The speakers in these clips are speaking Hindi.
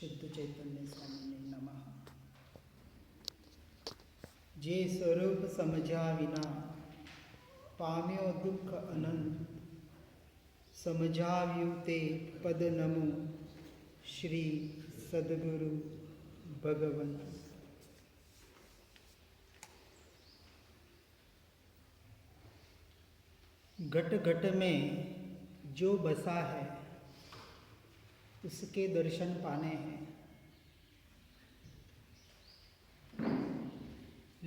शुद्ध चैतन्य स्वामी नमः। जे स्वरूप समझा विना पाम्यो दुख अनंत, समझाव्युते पद नमो श्री सद्गुरु भगवन। घट घट में जो बसा है उसके दर्शन पाने हैं,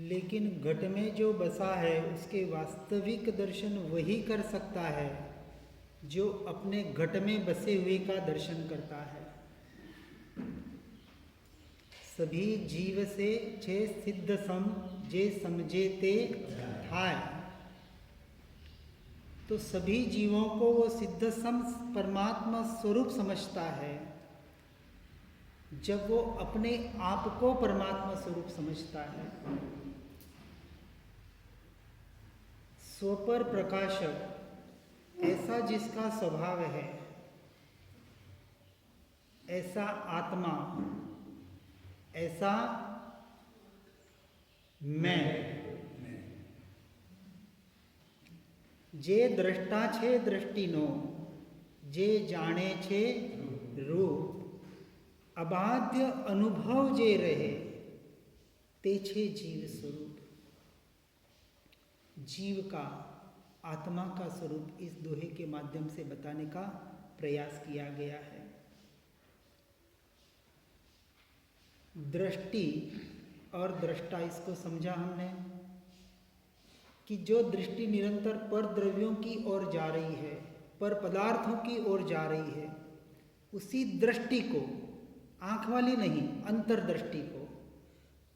लेकिन घट में जो बसा है उसके वास्तविक दर्शन वही कर सकता है जो अपने घट में बसे हुए का दर्शन करता है। सभी जीव से छे सिद्ध सम जे समझे ते थाय। तो सभी जीवों को वो सिद्ध सम परमात्मा स्वरूप समझता है जब वो अपने आप को परमात्मा स्वरूप समझता है। स्वपर प्रकाशक ऐसा जिसका स्वभाव है, ऐसा आत्मा, ऐसा मैं। जे દ્રષ્ટા છે દ્રષ્ટિનો, જે જાણે છે રૂપ, અબાધ્ય અનુભવ જે રહે તે છે जीव स्वरूप। जीव का, आत्मा का स्वरूप इस दोहे के माध्यम से बताने का प्रयास किया गया है। दृष्टि और दृष्टा, इसको समझा हमने कि जो दृष्टि निरंतर पर द्रव्यों की ओर जा रही है, पर पदार्थों की ओर जा रही है, उसी दृष्टि को, आंख वाली नहीं, अंतर्दृष्टि को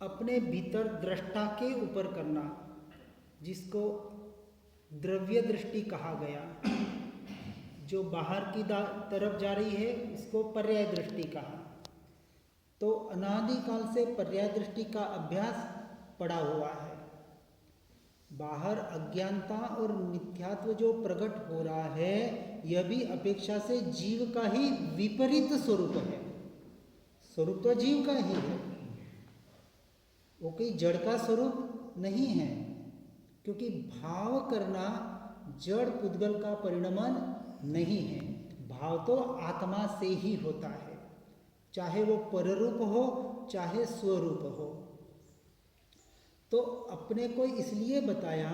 अपने भीतर दृष्टा के ऊपर करना, जिसको द्रव्य दृष्टि कहा गया। जो बाहर की तरफ जा रही है उसको पर्याय दृष्टि कहा। तो अनादिकाल से पर्याय दृष्टि का अभ्यास पड़ा हुआ है। बाहर अज्ञानता और मिथ्यात्व जो प्रकट हो रहा है, यह भी अपेक्षा से जीव का ही विपरीत स्वरूप है। स्वरूप तो जीव का ही है, वो कोई जड़ का स्वरूप नहीं है, क्योंकि भाव करना जड़ पुद्गल का परिणमन नहीं है। भाव तो आत्मा से ही होता है, चाहे वो पररूप हो चाहे स्वरूप हो। तो अपने को इसलिए बताया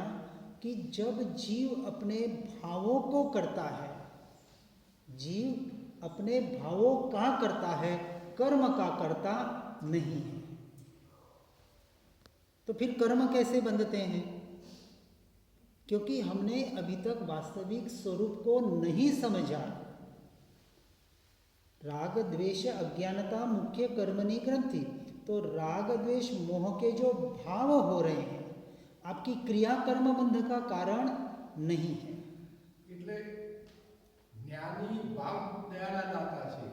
कि जब जीव अपने भावों को करता है, जीव अपने भावों का करता है, कर्म का करता नहीं है। तो फिर कर्म कैसे बंधते हैं? क्योंकि हमने अभी तक वास्तविक स्वरूप को नहीं समझा। राग द्वेष अज्ञानता मुख्य कर्मणि ग्रंथि। तो राग द्वेष मोह के जो भाव हो रहे हैं, आपकी क्रिया कर्म बंध का कारण नहीं है। એટલે જ્ઞાની ભાવ દયાના દાતા છે।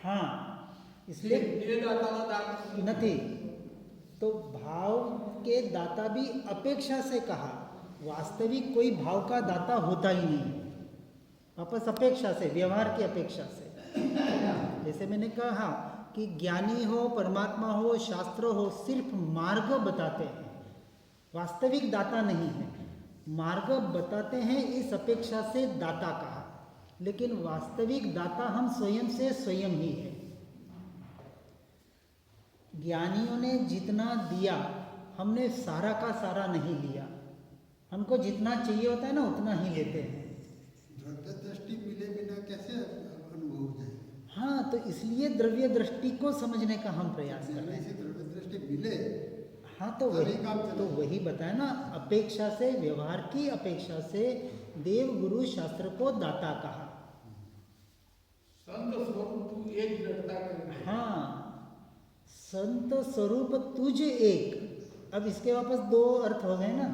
हाँ, इसलिए એ દાતાના દાતા નથી। तो भाव के दाता भी अपेक्षा से कहा, वास्तविक कोई भाव का दाता होता ही नहीं, वापस अपेक्षा से, व्यवहार की अपेक्षा से। जैसे मैंने कहा कि ज्ञानी हो, परमात्मा हो, शास्त्र हो, सिर्फ मार्ग बताते हैं, वास्तविक दाता नहीं है। मार्ग बताते हैं, इस अपेक्षा से दाता कहा, लेकिन वास्तविक दाता हम स्वयं से स्वयं ही है। ज्ञानियों ने जितना दिया, हमने सारा का सारा नहीं लिया। हमको जितना चाहिए होता है ना, उतना ही लेते हैं। द्रव्य दृष्टि मिले बिना कैसे अनुभव हो जाए? हाँ, तो इसलिए द्रव्य दृष्टि को समझने का हम प्रयास कर रहे हैं। द्रव्य दृष्टि मिले, हाँ, तो वही बताया ना, अपेक्षा से, व्यवहार की अपेक्षा से देव गुरु शास्त्र को दाता कहा। સંત સ્વરૂપ તું એક દ્રષ્ટા કરે। हाँ, संत स्वरूप तुझ एक। अब इसके वापस दो अर्थ हो गए ना।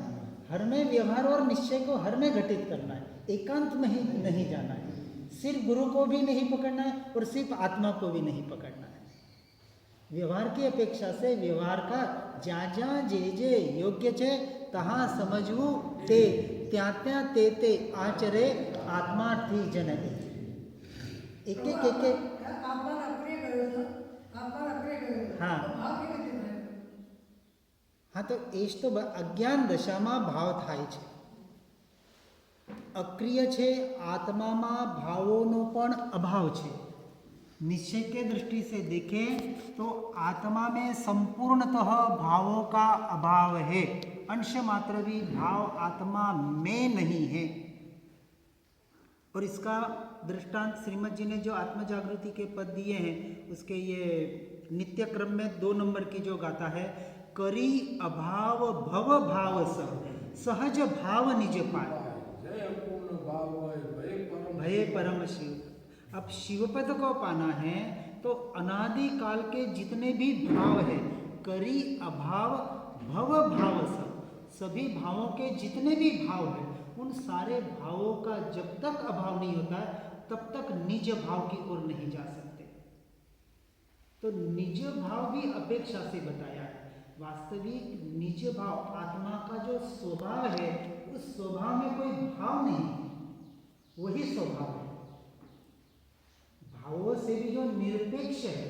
हर में व्यवहार और निश्चय को हर में घटित करना है, एकांत में ही नहीं जाना है। सिर्फ गुरु को भी नहीं पकड़ना है और सिर्फ आत्मा को भी नहीं पकड़ना है। व्यवहार की अपेक्षा से व्यवहार का ज्या ज्या जे जे योग्य छे तहाँ समझवू ते, त्या त्या ते ते आचरे आत्मार्थी जननी। एक एक આપવાના પ્રિય કર્યો છે, આપ હા ભાવ કેવી રીતે થાય? હા, તો એ જ તો અજ્ઞાન દશામાં ભાવ થાય છે. અક્રિય છે, आत्मा भावों पण अभाव છે. निश्चय के दृष्टि से देखें तो आत्मा में संपूर्णतः भावों का अभाव है. अंश मात्र भी भाव आत्मा में नहीं है. और इसका दृष्टांत श्रीमद जी ने जो आत्म जागृति के पद दिए हैं उसके ये नित्य क्रम में 2 नंबर की जो गाथा है, करी अभाव भव भाव सहज भाव निज पाए जय पूर्ण भाव હોય भय परम शिव. अब शिवपद को पाना है तो अनादि काल के जितने भी भाव है, करी अभाव भव भाव सभी भावों के जितने भी भाव है, उन सारे भावों का जब तक अभाव नहीं होता है तब तक निज भाव की ओर नहीं जा सकते. तो निज भाव भी अपेक्षा से बताया है. वास्तविक निज भाव आत्मा का जो स्वभाव है, उस स्वभाव में कोई भाव नहीं, वही स्वभाव है. भावों से भी जो निरपेक्ष है,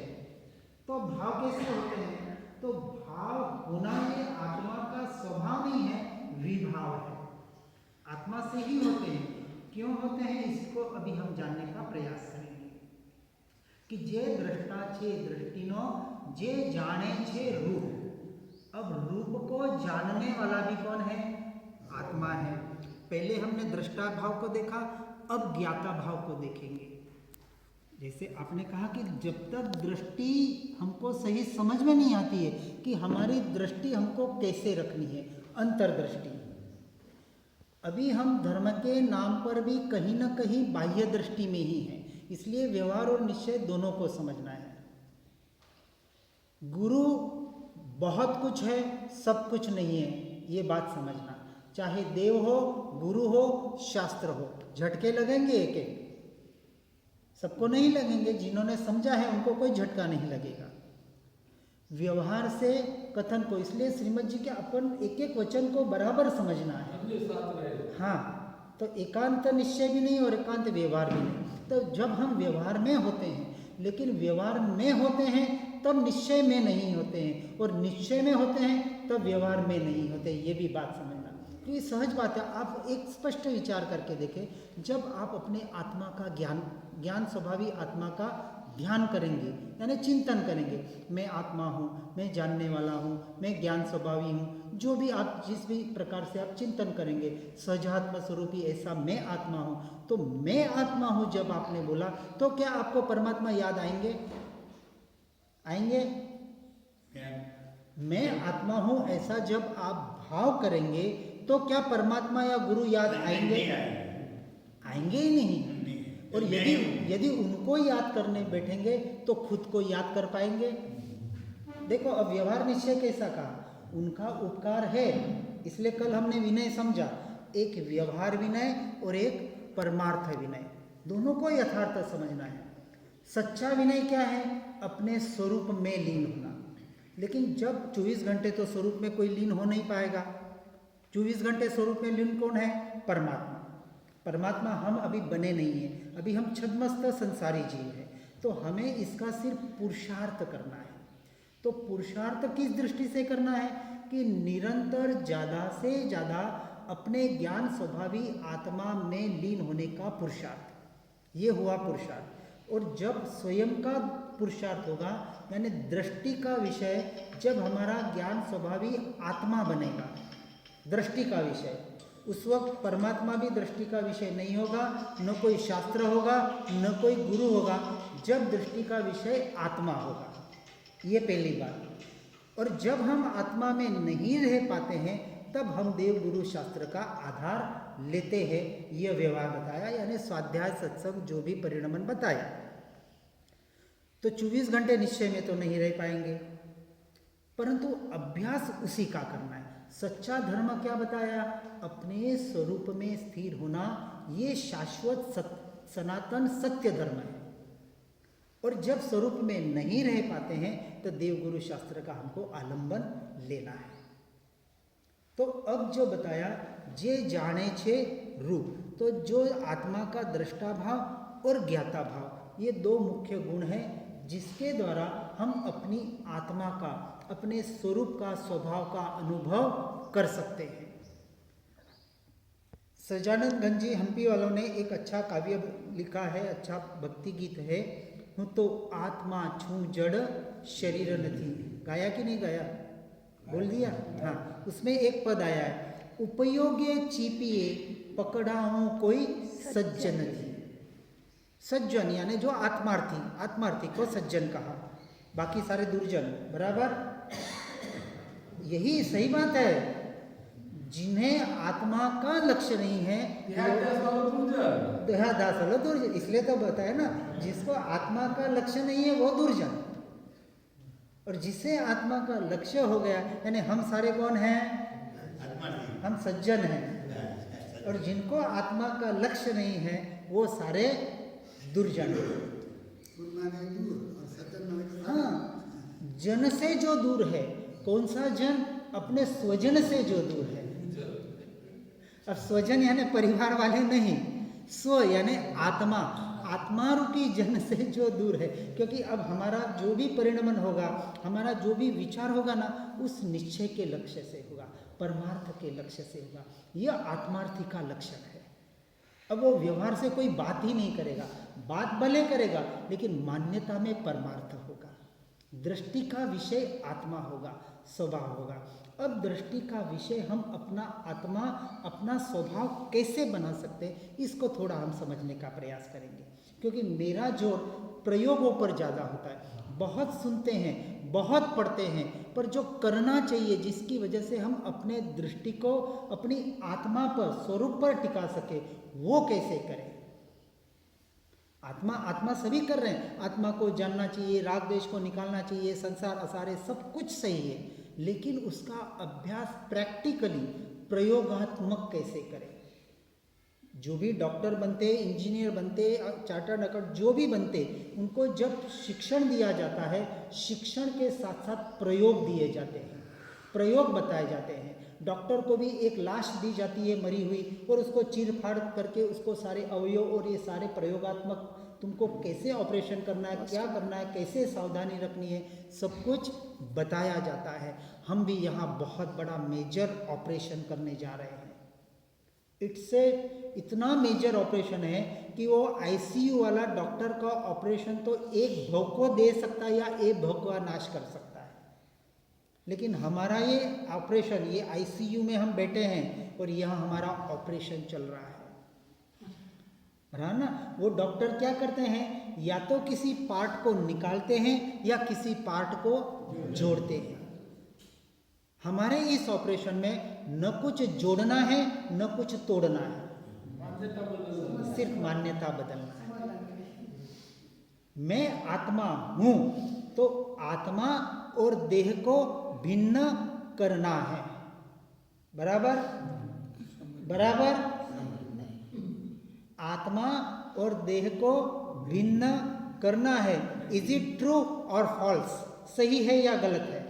तो भाव कैसे होते हैं? तो भाव होना ये आत्मा का स्वभाव नहीं है, विभाव है. आत्मा से ही होते हैं. क्यों होते हैं इसको अभी हम जानने का प्रयास करेंगे. कि जे दृष्टा छे दृष्टिनो, जे जाने छे रूप. अब रूप को जानने वाला भी कौन है? आत्मा है. पहले हमने दृष्टा भाव को देखा, अब ज्ञाता भाव को देखेंगे. जैसे आपने कहा कि जब तक दृष्टि हमको सही समझ में नहीं आती है कि हमारी दृष्टि हमको कैसे रखनी है, अंतर्दृष्टि. अभी हम धर्म के नाम पर भी कहीं ना कहीं बाह्य दृष्टि में ही हैं. इसलिए व्यवहार और निश्चय दोनों को समझना है. गुरु बहुत कुछ है, सब कुछ नहीं है, ये बात समझना. चाहे देव हो, गुरु हो, शास्त्र हो, झटके लगेंगे एक एक, सबको नहीं लगेंगे. जिन्होंने समझा है उनको कोई झटका नहीं लगेगा. व्यवहार से कथन को, इसलिए श्रीमद जी के अपन एक एक वचन को बराबर समझना है. अपने साथ रहे. हाँ, तो एकांत निश्चय भी नहीं और एकांत व्यवहार भी नहीं. तो जब हम व्यवहार में होते हैं, लेकिन व्यवहार में होते हैं तब निश्चय में नहीं होते हैं, और निश्चय में होते हैं तब व्यवहार में नहीं होते. ये भी बात समझना. तो ये सहज बात है. आप एक स्पष्ट विचार करके देखें. जब आप अपने आत्मा का ज्ञान स्वभावी आत्मा का ध्यान करेंगे, यानी चिंतन करेंगे, मैं आत्मा हूँ, मैं जानने वाला हूँ, मैं ज्ञान स्वभावी हूँ, जो भी आप जिस भी प्रकार से आप चिंतन करेंगे, सहजात्म स्वरूपी ऐसा मैं आत्मा हूँ. तो मैं आत्मा हूँ जब आपने बोला, तो क्या आपको परमात्मा याद आएंगे? आएंगे? मैं आत्मा हूँ ऐसा जब आप भाव करेंगे तो क्या परमात्मा या गुरु याद आएंगे? आएंगे ही नहीं. और यदि उनको याद करने बैठेंगे तो खुद को याद कर पाएंगे? देखो, अब व्यवहार निश्चय कैसा कहा, उनका उपकार है. इसलिए कल हमने विनय समझा, एक व्यवहार विनय और एक परमार्थ विनय, दोनों को यथार्थ समझना है. सच्चा विनय क्या है? अपने स्वरूप में लीन होना. लेकिन जब 24 घंटे तो स्वरूप में कोई लीन हो नहीं पाएगा. 24 घंटे स्वरूप में लीन कौन है? परमात्मा. परमात्मा हम अभी बने नहीं हैं, अभी हम छद्मस्त संसारी जीव हैं. तो हमें इसका सिर्फ पुरुषार्थ करना है. तो पुरुषार्थ किस दृष्टि से करना है? कि निरंतर ज़्यादा से ज़्यादा अपने ज्ञान स्वभावी आत्मा में लीन होने का पुरुषार्थ. ये हुआ पुरुषार्थ. और जब स्वयं का पुरुषार्थ होगा, यानी दृष्टि का विषय, जब हमारा ज्ञान स्वभावी आत्मा बनेगा, दृष्टि का विषय, उस वक्त परमात्मा भी दृष्टि का विषय नहीं होगा, न कोई शास्त्र होगा, न कोई गुरु होगा. जब दृष्टि का विषय आत्मा होगा, ये पहली बात. और जब हम आत्मा में नहीं रह पाते हैं तब हम देव गुरु शास्त्र का आधार लेते हैं. यह व्यवहार बताया, यानी स्वाध्याय सत्संग जो भी परिणमन बताया. तो 24 घंटे निश्चय में तो नहीं रह पाएंगे, परंतु अभ्यास उसी का करना है. सच्चा धर्म क्या बताया? अपने स्वरूप में स्थिर होना, ये शाश्वत सनातन सत्य धर्म है. और जब स्वरूप में नहीं रह पाते हैं तो देवगुरु शास्त्र का हमको आलंबन लेना है. तो अब जो बताया, जे जाने छे रूप, तो जो आत्मा का दृष्टा भाव और ज्ञाता भाव, ये दो मुख्य गुण हैं जिसके द्वारा हम अपनी आत्मा का, अपने स्वरूप का, स्वभाव का अनुभव कर सकते हैं। सजानंद गंजी हम्पी वालों ने एक अच्छा काव्य लिखा है, अच्छा भक्ति गीत है, हूँ तो आत्मा छू जड़ शरीर नहीं। गाया कि नहीं गाया? बोल दिया? हाँ, उसमें एक पद आया है, उपयोगे चीपिए पकड़ाऊं कोई सज्जन थी। सज्जन यानी जो आत्मार्थी, आत्मार्थी को सज्जन कहा, बाकी सारे दुर्जन। बराबर? यही सही बात है। जिन्हें आत्मा का लक्ष्य नहीं है, देहादास वाला दुर्जन। इसलिए तो बताया ना, जिसको आत्मा का लक्ष्य नहीं है वो दुर्जन, और जिसे आत्मा का लक्ष्य हो गया, यानी हम सारे कौन हैं? हम सज्जन हैं। और जिनको आत्मा का लक्ष्य नहीं है वो सारे दुर्जन हैं। हाँ, जन से जो दूर है, कौन सा जन? अपने स्वजन से जो दूर है। अब स्वजन यानी परिवार वाले नहीं, स्व यानी आत्मा, आत्मा रूपी जन से जो दूर है। क्योंकि अब हमारा जो भी परिणमन होगा, हमारा जो भी विचार होगा ना, उस निश्चय के लक्ष्य से होगा, परमार्थ के लक्ष्य से होगा। यह आत्मार्थी का लक्षण है। अब वो व्यवहार से कोई बात ही नहीं करेगा, बात भले करेगा लेकिन मान्यता में परमार्थ होगा। दृष्टि का विषय आत्मा होगा, स्वभाव होगा। अब दृष्टि का विषय हम अपना आत्मा, अपना स्वभाव कैसे बना सकते हैं, इसको थोड़ा हम समझने का प्रयास करेंगे। क्योंकि मेरा जोर प्रयोगों पर ज़्यादा होता है। बहुत सुनते हैं, बहुत पढ़ते हैं, पर जो करना चाहिए, जिसकी वजह से हम अपने दृष्टि को अपनी आत्मा पर, स्वरूप पर टिका सके, वो कैसे करें? आत्मा आत्मा सभी कर रहे हैं। आत्मा को जानना चाहिए, राग द्वेष को निकालना चाहिए, संसार असारे सब कुछ सही है, लेकिन उसका अभ्यास प्रैक्टिकली, प्रयोगात्मक कैसे करें? जो भी डॉक्टर बनते, इंजीनियर बनते, चार्टर्ड अकाउंटेंट जो भी बनते, उनको जब शिक्षण दिया जाता है, शिक्षण के साथ साथ प्रयोग दिए जाते हैं, प्रयोग बताए जाते हैं। डॉक्टर को भी एक लाश दी जाती है मरी हुई, और उसको चीर फाड़ करके उसको सारे अवयव और ये सारे प्रयोगात्मक, तुमको कैसे ऑपरेशन करना है, क्या करना है, कैसे सावधानी रखनी है, सब कुछ बताया जाता है। हम भी यहाँ बहुत बड़ा मेजर ऑपरेशन करने जा रहे हैं। इससे इतना मेजर ऑपरेशन है कि वो आईसीयू वाला डॉक्टर का ऑपरेशन तो एक भव को दे सकता है या एक भव का नाश कर सकता है, लेकिन हमारा ये ऑपरेशन, ये आईसीयू में हम बैठे हैं और यहाँ हमारा ऑपरेशन चल रहा है ना। वो डॉक्टर क्या करते हैं? या तो किसी पार्ट को निकालते हैं या किसी पार्ट को जोड़ते हैं। हमारे इस ऑपरेशन में न कुछ जोड़ना है न कुछ तोड़ना है, सिर्फ मान्यता बदलना है। मैं आत्मा हूं, तो आत्मा और देह को भिन्न करना है। बराबर? बराबर? आत्मा और देह को भिन्न करना है। इज इट ट्रू और फॉल्स? सही है या गलत है?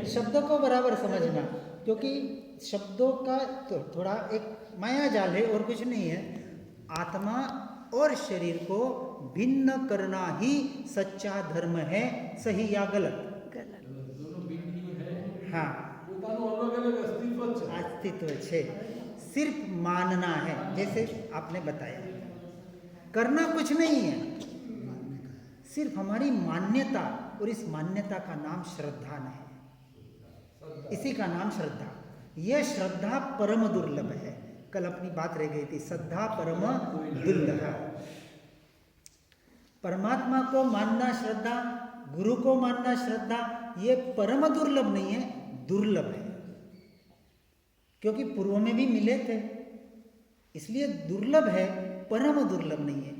शब्दों को बराबर समझना, क्योंकि शब्दों का तो थोड़ा एक माया जाल है और कुछ नहीं है। आत्मा और शरीर को भिन्न करना ही सच्चा धर्म है। सही या गलत? हाँ, अस्तित्व है, सिर्फ मानना है, जैसे आपने बताया। करना कुछ नहीं है, सिर्फ हमारी मान्यता, और इस मान्यता का नाम श्रद्धा है। इसी का नाम श्रद्धा। यह श्रद्धा परम दुर्लभ है। कल अपनी बात रह गई थी, श्रद्धा परम दुर्लभ। परमात्मा को मानना श्रद्धा, गुरु को मानना श्रद्धा, ये परम दुर्लभ नहीं है, दुर्लभ है। क्योंकि पूर्व में भी मिले थे, इसलिए दुर्लभ है, परम दुर्लभ नहीं है।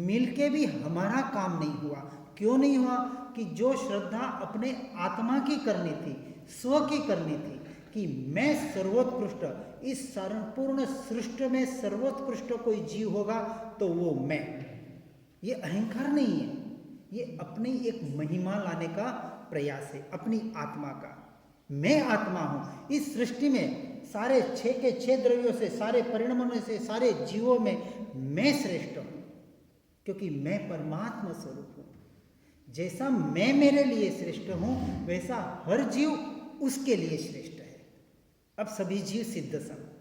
मिलके भी हमारा काम नहीं हुआ। क्यों नहीं हुआ? कि जो श्रद्धा अपने आत्मा की करनी थी, स्व की करनी थी, कि मैं सर्वोत्कृष्ट, इस संपूर्ण सृष्टि में सर्वोत्कृष्ट कोई जीव होगा तो वो मैं। ये अहंकार नहीं है, ये अपनी एक महिमा लाने का प्रयास है, अपनी आत्मा का। मैं आत्मा हूं, इस सृष्टि में सारे 6 के 6 द्रव्यों से, सारे परिणामों में से, सारे जीवों में मैं श्रेष्ठ हूँ, क्योंकि मैं परमात्मा स्वरूप हूँ। जैसा मैं मेरे लिए श्रेष्ठ हूँ, वैसा हर जीव उसके लिए श्रेष्ठ है। अब सभी जीव सिद्ध संत